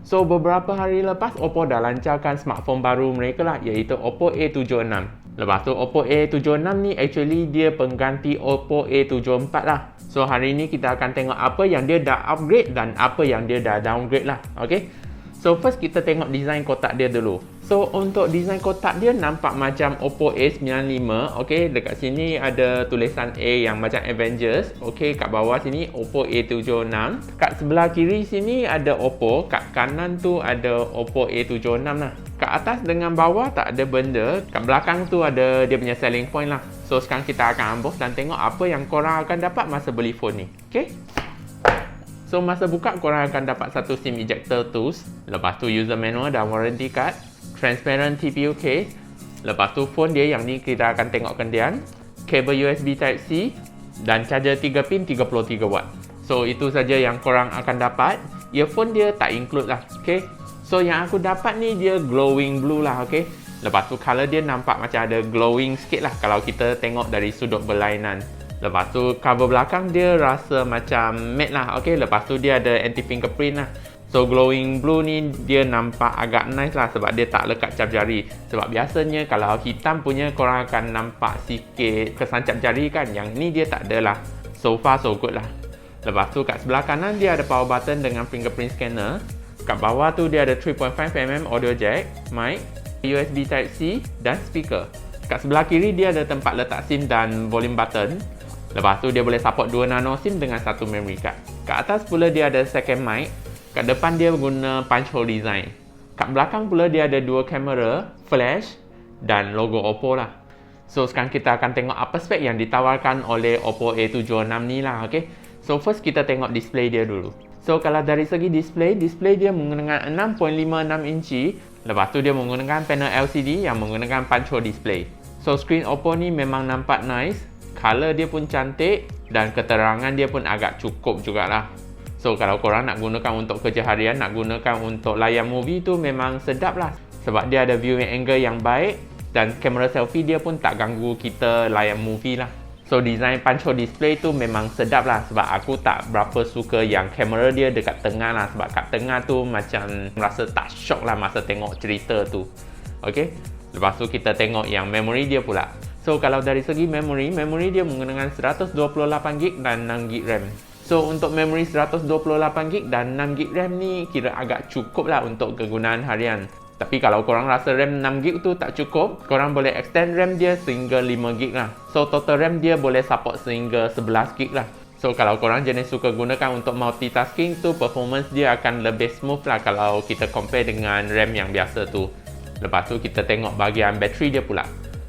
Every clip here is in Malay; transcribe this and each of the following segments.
So, beberapa hari lepas, Oppo dah lancarkan smartphone baru mereka lah, iaitu Oppo A76. Lepas tu, Oppo A76 ni actually dia pengganti Oppo A74 lah. So, hari ni kita akan tengok apa yang dia dah upgrade dan apa yang dia dah downgrade lah. Okay? So, first kita tengok design kotak dia dulu. So, untuk design kotak dia nampak macam Oppo A95. Okay, dekat sini ada tulisan A yang macam Avengers. Okay, kat bawah sini Oppo A76. Kat sebelah kiri sini ada Oppo. Kat kanan tu ada Oppo A76 lah. Kat atas dengan bawah tak ada benda. Kat belakang tu ada dia punya selling point lah. So, sekarang kita akan unbox dan tengok apa yang korang akan dapat masa beli phone ni. Okay? So, masa buka korang akan dapat satu SIM ejector tools. Lepas tu user manual dan warranty card. Transparent TPU case. Lepas tu phone dia yang ni kita akan tengok kendian. Kabel USB Type-C. Dan charger 3 pin 33 watt. So, itu saja yang korang akan dapat. Earphone dia tak include lah. Okay? So, yang aku dapat ni dia glowing blue lah. Okay? Lepas tu color dia nampak macam ada glowing sikit lah kalau kita tengok dari sudut berlainan. Lepas tu cover belakang dia rasa macam matte lah. Okay? Lepas tu dia ada anti fingerprint lah. So, glowing blue ni dia nampak agak nice lah sebab dia tak lekat cap jari. Sebab biasanya kalau hitam punya korang akan nampak sikit kesan cap jari kan. Yang ni dia tak ada lah. So far so good lah. Lepas tu kat sebelah kanan dia ada power button dengan fingerprint scanner. Kat bawah tu dia ada 3.5mm audio jack, mic, USB Type-C dan speaker. Kat sebelah kiri dia ada tempat letak SIM dan volume button. Lepas tu dia boleh support 2 nano SIM dengan satu memory card. Kat atas pula dia ada second mic. Kat depan dia guna punch hole design. Kat belakang pula dia ada 2 kamera, flash dan logo Oppo lah. So, sekarang kita akan tengok apa spek yang ditawarkan oleh Oppo A76 ni lah. Okay? So, first kita tengok display dia dulu. So, kalau dari segi display dia menggunakan 6.56 inci. Lepas tu dia menggunakan panel LCD yang menggunakan punch hole display. So, screen Oppo ni memang nampak nice. Color dia pun cantik dan keterangan dia pun agak cukup jugalah. So, kalau korang nak gunakan untuk kerja harian, nak gunakan untuk layan movie tu memang sedap lah. Sebab dia ada viewing angle yang baik dan kamera selfie dia pun tak ganggu kita layan movie lah. So, design punch hole display tu memang sedap lah. Sebab aku tak berapa suka yang kamera dia dekat tengah lah. Sebab kat tengah tu macam rasa tak shock lah masa tengok cerita tu. Okay? Lepas tu kita tengok yang memory dia pula. So, kalau dari segi memory dia menggunakan 128GB dan 6GB RAM. So, untuk memory 128GB dan 6GB RAM ni kira agak cukup lah untuk kegunaan harian. Tapi kalau korang rasa RAM 6GB tu tak cukup, korang boleh extend RAM dia sehingga 5GB lah. So, total RAM dia boleh support sehingga 11GB lah. So, kalau korang jenis suka gunakan untuk multitasking tu, performance dia akan lebih smooth lah kalau kita compare dengan RAM yang biasa tu. Lepas tu kita tengok bahagian bateri dia pula.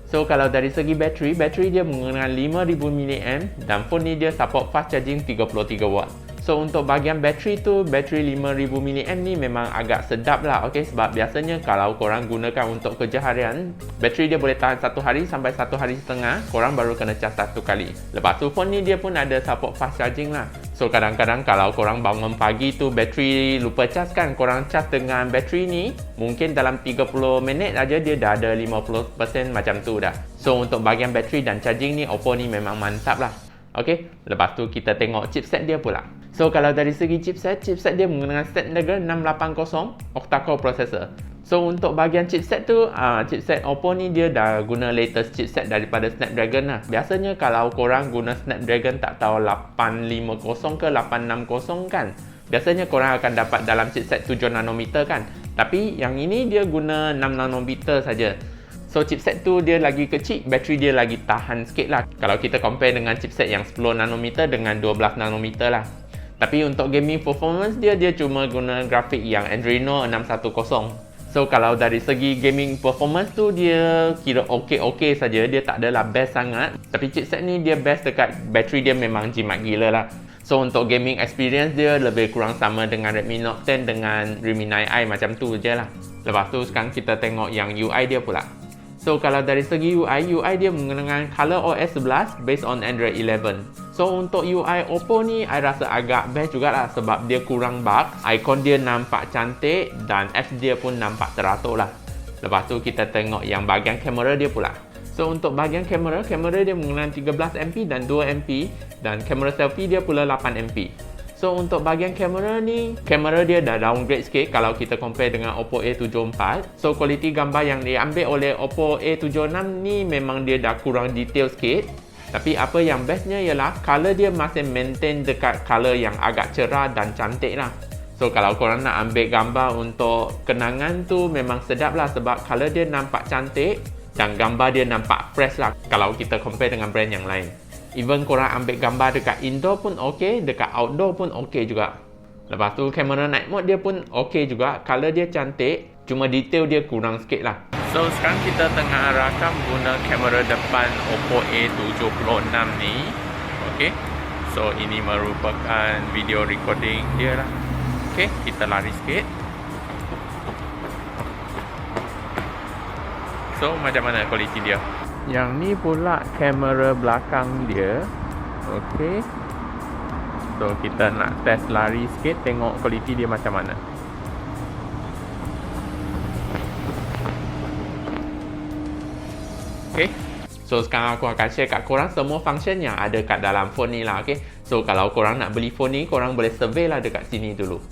So, kalau dari segi bateri dia menggunakan 5000 mAh dan phone ni dia support fast charging 33 watt. So, untuk bahagian bateri tu, bateri 5000 mAh ni memang agak sedap lah. Okay? Sebab biasanya kalau korang gunakan untuk kerja harian, bateri dia boleh tahan 1 hari sampai 1 hari setengah. Korang baru kena cas 1 kali. Lepas tu, phone ni dia pun ada support fast charging lah. So, kadang-kadang kalau korang bangun pagi tu, bateri lupa cas kan, korang cas dengan bateri ni, mungkin dalam 30 minit aja dia dah ada 50% macam tu dah. So, untuk bahagian bateri dan charging ni, Oppo ni memang mantap lah. Okay, lepas tu kita tengok chipset dia pula. So, kalau dari segi chipset dia menggunakan Snapdragon 680 octa-core processor. So, untuk bahagian chipset tu, chipset Oppo ni dia dah guna latest chipset daripada Snapdragon lah. Biasanya kalau korang guna Snapdragon tak tahu 850 ke 860 kan, biasanya korang akan dapat dalam chipset 7nm kan. Tapi yang ini dia guna 6nm saja. So, chipset tu dia lagi kecil, bateri dia lagi tahan sikit lah. Kalau kita compare dengan chipset yang 10nm dengan 12nm lah. Tapi untuk gaming performance dia cuma guna grafik yang Adreno 610. So, kalau dari segi gaming performance tu dia kira okey saja, dia tak adalah best sangat. Tapi chipset ni dia best dekat bateri dia memang jimat gila lah. So, untuk gaming experience dia lebih kurang sama dengan Redmi Note 10 dengan Redmi 9i macam tu je lah. Lepas tu sekarang kita tengok yang UI dia pula. So, kalau dari segi UI dia menggunakan ColorOS 11 based on Android 11. So, untuk UI Oppo ni, I rasa agak best jugalah sebab dia kurang bug. Icon dia nampak cantik dan apps dia pun nampak teratur lah. Lepas tu kita tengok yang bahagian kamera dia pula. So, untuk bahagian kamera dia menggunakan 13MP dan 2MP dan kamera selfie dia pula 8MP. So untuk bahagian kamera ni, kamera dia dah downgrade sikit kalau kita compare dengan Oppo A74. So kualiti gambar yang diambil oleh Oppo A76 ni memang dia dah kurang detail sikit. Tapi apa yang bestnya ialah color dia masih maintain dekat color yang agak cerah dan cantik lah. So kalau korang nak ambil gambar untuk kenangan tu memang sedap lah sebab color dia nampak cantik dan gambar dia nampak fresh lah kalau kita compare dengan brand yang lain. Even korang ambil gambar dekat indoor pun ok, dekat outdoor pun ok juga. Lepas tu kamera night mode dia pun ok juga, color dia cantik, cuma detail dia kurang sikit lah. So sekarang kita tengah rakam guna kamera depan Oppo A76 ni. Ok, so ini merupakan video recording dia lah. Ok, kita lari sikit. So macam mana kualiti dia? Yang ni pula kamera belakang dia. Ok, so kita nak test lari sikit, tengok kualiti dia macam mana. Ok, so sekarang aku akan share kat korang semua function yang ada kat dalam phone ni lah. Ok, so kalau korang nak beli phone ni, korang boleh survey lah dekat sini dulu.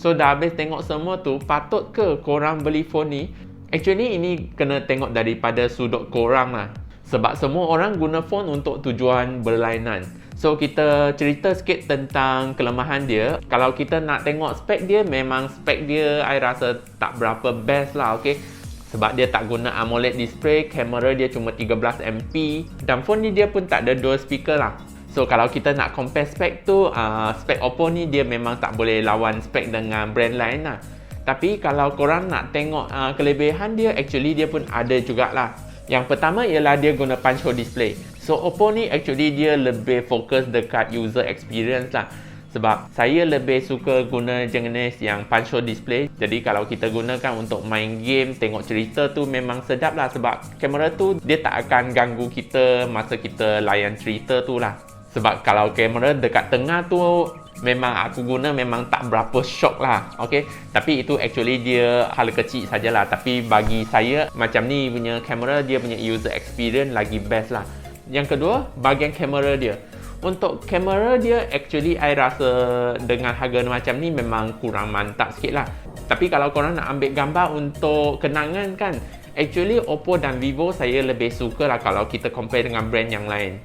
So dah habis tengok semua tu, patut ke korang beli phone ni? Actually ini kena tengok daripada sudut korang lah. Sebab semua orang guna phone untuk tujuan berlainan. So kita cerita sikit tentang kelemahan dia. Kalau kita nak tengok spek dia, memang spek dia I rasa tak berapa best lah, okay? Sebab dia tak guna AMOLED display, kamera dia cuma 13MP dan phone ni dia pun tak ada dual speaker lah. So kalau kita nak compare spek tu, spek Oppo ni dia memang tak boleh lawan spek dengan brand lain lah. Tapi kalau korang nak tengok kelebihan dia, actually dia pun ada jugalah. Yang pertama ialah dia guna punch hole display. So Oppo ni actually dia lebih fokus dekat user experience lah. Sebab saya lebih suka guna jenis yang punch hole display. Jadi kalau kita gunakan untuk main game, tengok cerita tu memang sedap lah. Sebab kamera tu dia tak akan ganggu kita masa kita layan cerita tu lah. Sebab kalau kamera dekat tengah tu memang aku guna memang tak berapa shock lah. Okay? Tapi itu actually dia hal kecil sajalah. Tapi bagi saya macam ni punya kamera, dia punya user experience lagi best lah. Yang kedua, bahagian kamera dia. Untuk kamera dia actually I rasa dengan harga macam ni memang kurang mantap sikit lah. Tapi kalau korang nak ambil gambar untuk kenangan kan, actually Oppo dan Vivo saya lebih suka lah kalau kita compare dengan brand yang lain.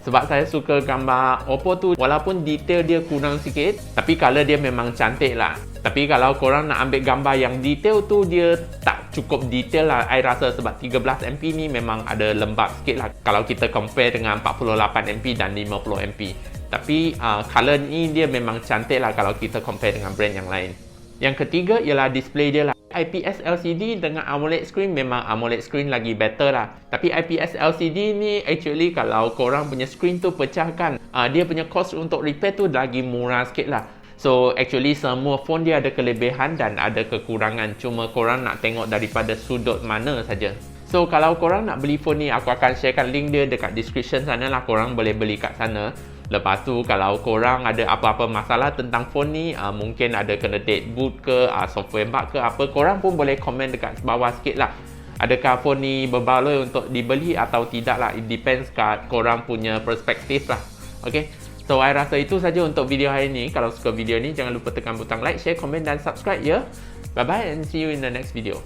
Sebab saya suka gambar Oppo tu, walaupun detail dia kurang sikit, tapi color dia memang cantik lah. Tapi kalau korang nak ambil gambar yang detail tu, dia tak cukup detail lah. I rasa sebab 13MP ni memang ada lembab sikit lah kalau kita compare dengan 48MP dan 50MP. Tapi color ni dia memang cantik lah kalau kita compare dengan brand yang lain. Yang ketiga ialah display dia lah. IPS LCD dengan AMOLED screen, memang AMOLED screen lagi better lah. Tapi IPS LCD ni actually kalau korang punya screen tu pecahkan, dia punya cost untuk repair tu lagi murah sikit lah. So actually semua phone dia ada kelebihan dan ada kekurangan. Cuma korang nak tengok daripada sudut mana saja. So kalau korang nak beli phone ni, aku akan sharekan link dia dekat description sana lah. Korang boleh beli kat sana. Lepas tu kalau korang ada apa-apa masalah tentang phone ni, mungkin ada kena date boot ke, software bug ke apa, korang pun boleh komen dekat bawah sikit lah. Adakah phone ni berbaloi untuk dibeli atau tidak lah. It depends kat korang punya perspektif lah. Okay, so I rasa itu saja untuk video hari ni. Kalau suka video ni, jangan lupa tekan butang like, share, komen dan subscribe ya. Bye bye and see you in the next video.